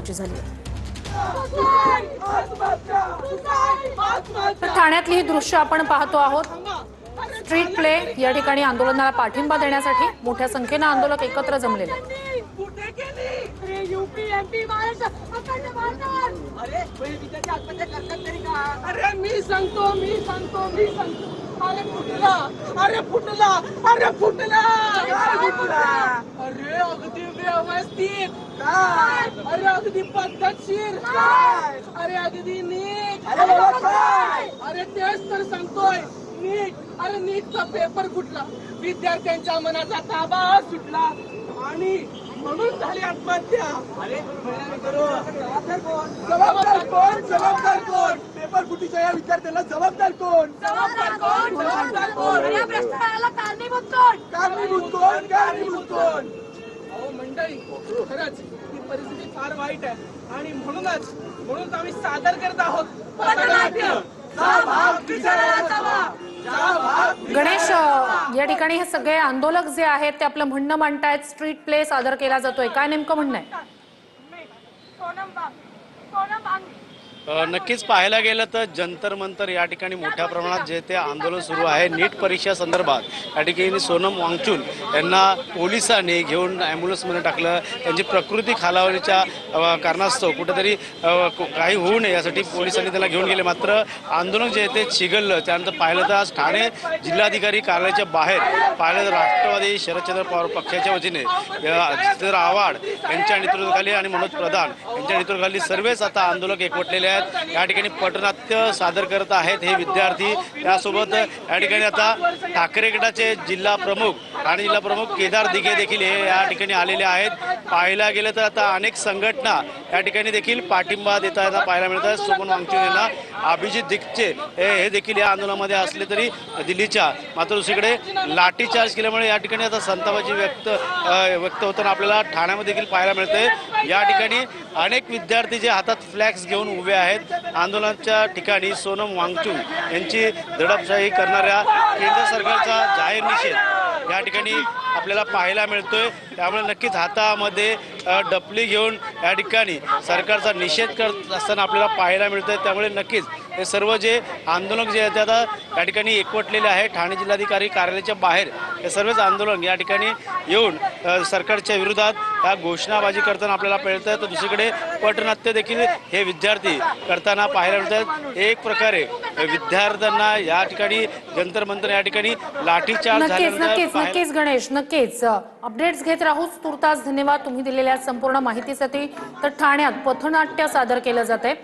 झाली। ठाण्यातली ही दृश्य आपण पाहतो आहोत। स्ट्रीट प्ले या ठिकाणी आंदोलनाला पाठिंबा देण्यासाठी मोठ्या संख्येने आंदोलक एकत्र जमलेले। अरे मी सांगतो अरे फुटला अरे फुटला अरे फुटला अरे अगदी व्यवस्थित काय अरे अगदी पद्धतशीर काय अरे अगदी नीट अरे तेच तर सांगतोय नीट अरे नीटचा पेपर फुटला विद्यार्थ्यांच्या मनाचा ताबा सुटला आणि म्हणून झाली आत्महत्या। अरे जबाबदार कोण पेपर फुटीच्या या विद्यार्थ्याला जबाबदार कोण या भ्रष्टाचाराला कारणीभूत कोण अहो मंडळी खरंच ही परिस्थिती फार वाईट आहे आणि म्हणूनच आम्ही सादर करत आहोत पथनाट्य। गणेश, या ठिकाणी हे सगळे आंदोलक जे आहेत ते आपलं म्हणणं मांडतायत, स्ट्रीट प्ले सादर केला जातोय, काय नेमकं म्हणणं आहे? नक्कीच पाहायला गेलं तर जंतर मंतर या ठिकाणी मोठ्या प्रमाणात जे ते आंदोलन सुरू आहे नीट परीक्षा संदर्भात। या ठिकाणी सोनम वांगचुक यांना पोलिसांनी घेऊन ॲम्ब्युलन्समध्ये टाकलं। त्यांची प्रकृती खालावलीच्या कारणास्तव कुठेतरी काही होऊ नये यासाठी पोलिसांनी त्यांना घेऊन गेले। मात्र आंदोलन जे ते चिघळलं। त्यानंतर पाहिलं तर आज ठाणे जिल्हाधिकारी कार्यालयाच्या बाहेर पाहिलं तर राष्ट्रवादी शरदचंद्र पवार पक्षाच्या वतीने जितेंद्र आव्हाड यांच्या नेतृत्वाखाली आणि मनोज प्रधान यांच्या नेतृत्वाखाली सर्वच आता आंदोलक एकवटलेले आहेत। या ठिकाणी पटनाट्य सादर करत आहेत हे विद्यार्थी। त्यासोबत या ठिकाणी आता ठाकरे गटाचे जिल्हा प्रमुख ठाणे जिल्हा प्रमुख केदार दिघे देखील हे या ठिकाणी आलेले आहेत। पाहायला गेलं तर आता अनेक संघटना या ठिकाणी देखील पाठिंबा देताना पाहायला मिळत आहेत। सोनम वांगचुक यांना अभिजित दीक्षित हे देखील या आंदोलनामध्ये असले तरी दिल्लीच्या, मात्र दुसरीकडे लाठीचार्ज केल्यामुळे या ठिकाणी आता संतापाची व्यक्त होताना आपल्याला ठाण्यामध्ये देखील पाहायला मिळते। या ठिकाणी अनेक विद्यार्थी जे हातात फ्लॅग्स घेऊन उभे आहेत। आंदोलनाच्या ठिकाणी सोनम वांगचुक यांची दडपशाही करणाऱ्या केंद्र सरकारचा जाहीर निषेध या ठिकाणी आपल्याला पाहायला मिळतोय। त्यामुळे नक्कीच हातामध्ये डपली घेऊन या ठिकाणी सरकारचा निषेध करत असताना आपल्याला पाहायला मिळतंय। त्यामुळे नक्कीच हे सर्व जे आंदोलक जे आहेत आता या ठिकाणी एकवटलेले आहेत ठाणे जिल्हाधिकारी कार्यालयाच्या बाहेर। हे सर्वच आंदोलक या ठिकाणी येऊन सरकारच्या विरोधात या घोषणाबाजी करताना आपल्याला मिळतं। तर दुसरीकडे पटनाट्य देखील हे विद्यार्थी करताना पाहायला मिळतात। एक प्रकारे विद्यार्थ्यांना या ठिकाणी जंतर मंतर या ठिकाणी लाठीचार्ज नक्कीच गणेश, नक्कीच अपडेट्स घेत राहू। तुर्तास धन्यवाद तुम्ही दिलेल्या संपूर्ण माहितीसाठी। तर ठाण्यात पथनाट्य सादर केलं जातंय।